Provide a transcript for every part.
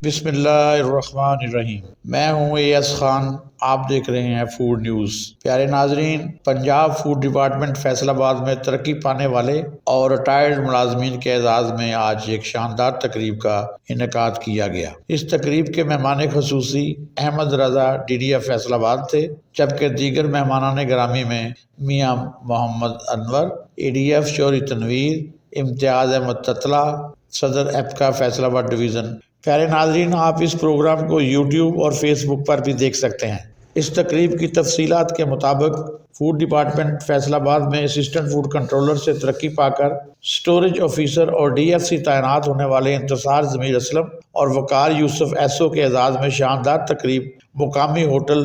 بسم اللہ الرحمن الرحیم۔ میں ہوں ایس خان، آپ دیکھ رہے ہیں فوڈ نیوز۔ پیارے ناظرین، پنجاب فوڈ ڈپارٹمنٹ فیصل آباد میں ترقی پانے والے اور ریٹائرڈ ملازمین کے اعزاز میں آج ایک شاندار تقریب کا انعقاد کیا گیا۔ اس تقریب کے مہمان خصوصی احمد رضا DDF فیصل آباد تھے، جبکہ دیگر مہمانان گرامی میں میاں محمد انور ADF شوری تنویر، امتیاز احمد تتلہ، صدر ایپکا فیصل آباد ڈویژن۔ پیارے ناظرین، آپ اس پروگرام کو YouTube اور فیس بک پر بھی دیکھ سکتے ہیں۔ اس تقریب کی تفصیلات کے مطابق فوڈ ڈپارٹمنٹ فیصل آباد میں اسسٹنٹ فوڈ کنٹرولر سے ترقی پا کر سٹوریج آفیسر اور DFC تعینات ہونے والے انتصار ضمیر اسلم اور وقار یوسف SO کے اعزاز میں شاندار تقریب مقامی ہوٹل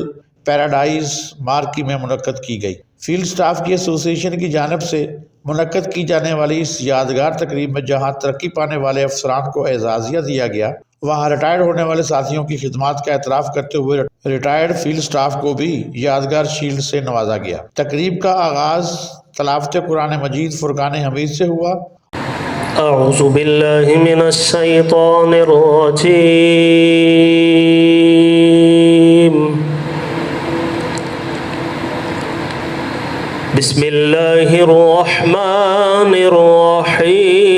پیراڈائز مارکی میں منعقد کی گئی۔ فیلڈ سٹاف کی ایسوسی ایشن کی جانب سے منعقد کی جانے والی اس یادگار تقریب میں جہاں ترقی پانے والے افسران کو اعزازیہ دیا گیا، وہاں ریٹائرڈ ہونے والے ساتھیوں کی خدمات کا اعتراف کرتے ہوئے ریٹائرڈ فیلڈ سٹاف کو بھی یادگار شیلڈ سے نوازا گیا۔ تقریب کا آغاز تلاوت قرآن مجید فرقان حمید سے ہوا۔ اعوذ باللہ من الشیطان الرجیم، بسم اللہ الرحمن الرحیم۔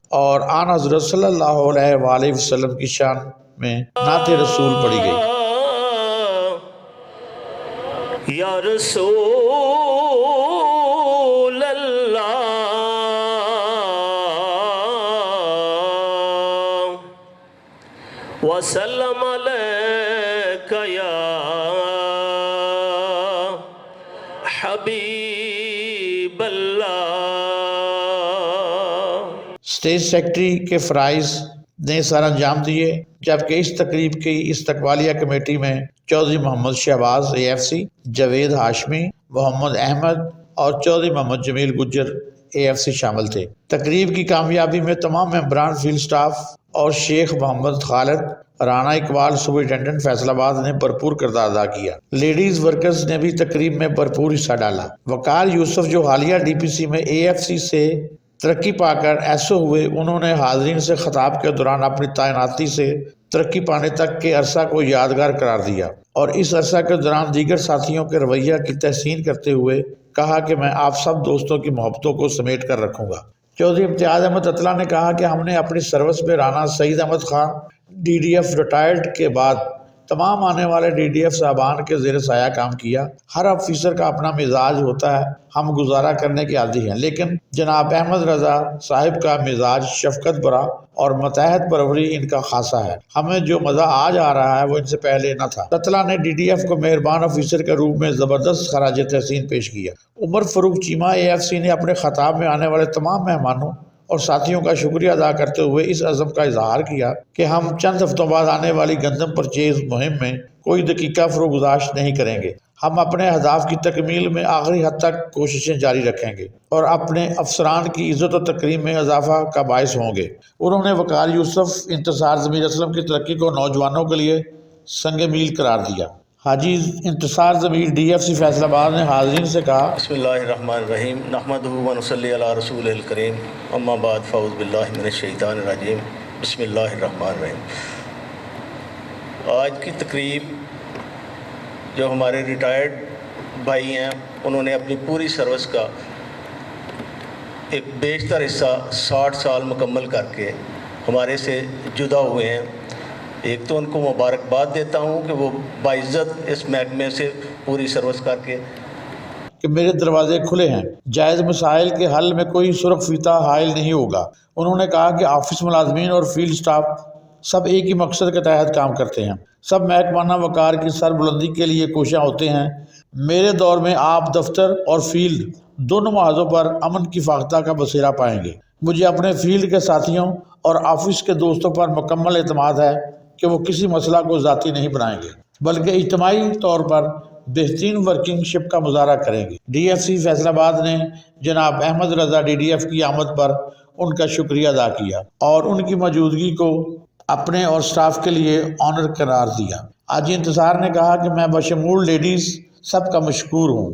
اور آن حضرت صلی اللہ علیہ وآلہ وسلم کی شان میں نعت رسول پڑھی گئی۔ یا رسول اللہ وسلم علیک یا حبیب اللہ۔ اسٹیج سیکرٹری کے فرائض نے سر انجام دیے، جبکہ اس تقریب کی استقبالیہ کمیٹی میں چودھری محمد شہباز AFC، جاوید ہاشمی، محمد احمد اور چودھری محمد جمیل گجر AFC شامل تھے۔ تقریب کی کامیابی میں تمام ممبران فیلڈ سٹاف اور شیخ محمد خالد، رانا اقبال سپرنٹینڈنٹ فیصل آباد نے بھرپور کردار ادا کیا۔ لیڈیز ورکرز نے بھی تقریب میں بھرپور حصہ ڈالا۔ وقار یوسف جو حالیہ DPC میں AFC سے ترقی پا کر SO ہوئے، انہوں نے حاضرین سے خطاب کے دوران اپنی تعیناتی سے ترقی پانے تک کے عرصہ کو یادگار قرار دیا اور اس عرصہ کے دوران دیگر ساتھیوں کے رویہ کی تحسین کرتے ہوئے کہا کہ میں آپ سب دوستوں کی محبتوں کو سمیٹ کر رکھوں گا۔ چودھری امتیاز احمد تتلہ نے کہا کہ ہم نے اپنی سروس میں رانا سعید احمد خان DDF ریٹائرڈ کے بعد تمام آنے والے DDF صاحبان کے زیر سایہ کام کیا۔ ہر آفیسر کا اپنا مزاج ہوتا ہے، ہم گزارا کرنے کے عادی ہیں، لیکن جناب احمد رضا صاحب کا مزاج شفقت برا اور متحد پروری ان کا خاصہ ہے۔ ہمیں جو مزہ آج آ رہا ہے وہ ان سے پہلے نہ تھا۔ تتلہ نے DDF کو مہربان آفیسر کے روپ میں زبردست خراج تحسین پیش کیا۔ عمر فاروق چیمہ AFC نے اپنے خطاب میں آنے والے تمام مہمانوں اور ساتھیوں کا شکریہ ادا کرتے ہوئے اس عزم کا اظہار کیا کہ ہم چند ہفتوں بعد آنے والی گندم پرچیز مہم میں کوئی دقیقہ فروگزاشت نہیں کریں گے۔ ہم اپنے اہداف کی تکمیل میں آخری حد تک کوششیں جاری رکھیں گے اور اپنے افسران کی عزت و تکریم میں اضافہ کا باعث ہوں گے۔ انہوں نے وقار یوسف، انتصار ضمیر اسلم کی ترقی کو نوجوانوں کے لیے سنگ میل قرار دیا۔ حاجی انتصار ضمیر DFC فیصل آباد نے حاضرین سے کہا، بسم اللہ الرحمن الرحیم، نحمدہ و نصلی علی رسول الکریم، اما بعد فاعوذ باللہ من الشیطان الرجیم، بسم اللہ الرحمن الرحیم۔ آج کی تقریب جو ہمارے ریٹائرڈ بھائی ہیں، انہوں نے اپنی پوری سروس کا ایک بیشتر حصہ 60 سال مکمل کر کے ہمارے سے جدا ہوئے ہیں۔ ایک تو ان کو مبارکباد دیتا ہوں کہ وہ باعزت اس محکمے سے پوری سروس کر کے کہ میرے دروازے کھلے ہیں، جائز مسائل کے حل میں کوئی سرخ فیتہ حائل نہیں ہوگا۔ انہوں نے کہا کہ آفس ملازمین اور فیلڈ سٹاف سب ایک ہی مقصد کے تحت کام کرتے ہیں، سب محکمانہ وقار کی سر بلندی کے لیے کوشاں ہوتے ہیں۔ میرے دور میں آپ دفتر اور فیلڈ دونوں محاذوں پر امن کی فاختہ کا بسیرا پائیں گے۔ مجھے اپنے فیلڈ کے ساتھیوں اور آفس کے دوستوں پر مکمل اعتماد ہے کہ وہ کسی مسئلہ کو ذاتی نہیں بنائیں گے، بلکہ اجتماعی طور پر بہترین ورکنگ شپ کا مظاہرہ کریں گے۔ DFC فیصل آباد نے جناب احمد رضا DDF کی آمد پر ان کا شکریہ ادا کیا اور ان کی موجودگی کو اپنے اور سٹاف کے لیے آنر قرار دیا۔ حاجی انتصار نے کہا کہ میں بشمول لیڈیز سب کا مشکور ہوں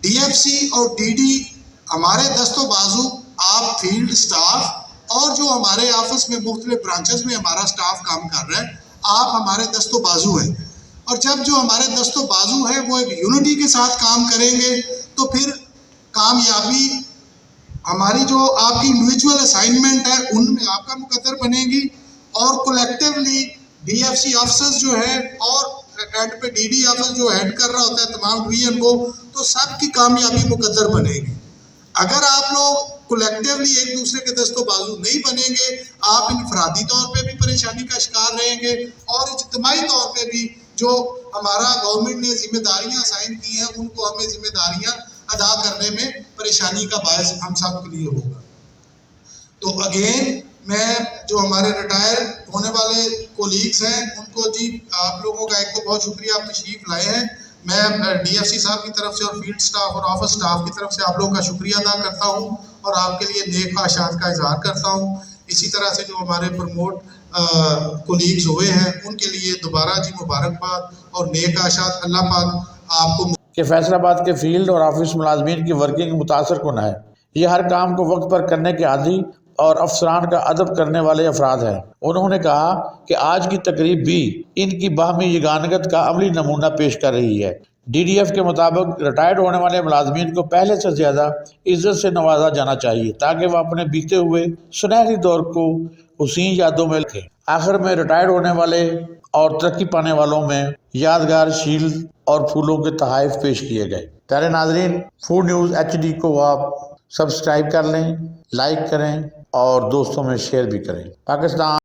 DFC اور DD ہمارے دست و بازو، آپ فیلڈ سٹاف اور جو ہمارے آفس میں مختلف برانچز میں ہمارا سٹاف کام کر رہا ہے، آپ ہمارے دست و بازو ہیں. اور جب جو ہمارے دست و بازو ہیں وہ ایک یونٹی کے ساتھ کام کریں گے تو پھر کامیابی ہماری جو آپ کی انڈیویجول اسائنمنٹ ہے ان میں آپ کا مقدر بنے گی، اور کولیکٹیولی DFC آفسرز جو ہے اور اینڈ پہ DD آفس جو ہیڈ کر رہا ہوتا ہے تمام ڈویژن کو، تو سب کی کامیابی مقدر بنے گی. اگر آپ لوگ کولیکٹیولی ایک دوسرے کے دست و بازو نہیں بنیں گے، آپ انفرادی طور پہ بھی پریشانی کا شکار رہیں گے اور اجتماعی طور پہ بھی جو ہمارا گورنمنٹ نے ذمہ داریاں سائن کی ہیں ان کو ہمیں ذمہ داریاں ادا کرنے میں پریشانی کا باعث ہم سب کے لیے ہوگا. تو اگین میں جو ہمارے ریٹائر ہونے والے کولیگز ہیں ان کو جی آپ لوگوں کا ایک تو بہت شکریہ، آپ تشریف لائے ہیں. میں DFC صاحب کی طرف سے اور فیلڈ سٹاف اور آفس سٹاف کی طرف سے آپ لوگوں کا شکریہ ادا کرتا ہوں اور آپ کے لیے نیک خواہشات کا اظہار کرتا ہوں. اسی طرح سے جو ہمارے پروموٹ کولیگز ہوئے ہیں ان کے لیے دوبارہ جی مبارکباد اور نیک خواہشات. اللہ پاک آپ کو کہ فیصل آباد کے فیلڈ اور آفس ملازمین کی ورکنگ متاثر کن ہے. یہ ہر کام کو وقت پر کرنے کے عادی اور افسران کا ادب کرنے والے افراد ہیں. انہوں نے کہا کہ آج کی تقریب بھی ان کی باہمی یگانگت کا عملی نمونہ پیش کر رہی ہے. DDF کے مطابق ریٹائرڈ ہونے والے ملازمین کو پہلے سے زیادہ عزت سے نوازا جانا چاہیے تاکہ وہ اپنے بیتے ہوئے سنہری دور کو حسین یادوں میں رکھیں. آخر میں ریٹائرڈ ہونے والے اور ترقی پانے والوں میں یادگار شیلڈ اور پھولوں کے تحائف پیش کیے گئے. پیارے ناظرین، فوڈ نیوز HD کو آپ سبسکرائب کر لیں، لائک کریں اور دوستوں میں شیئر بھی کریں. پاکستان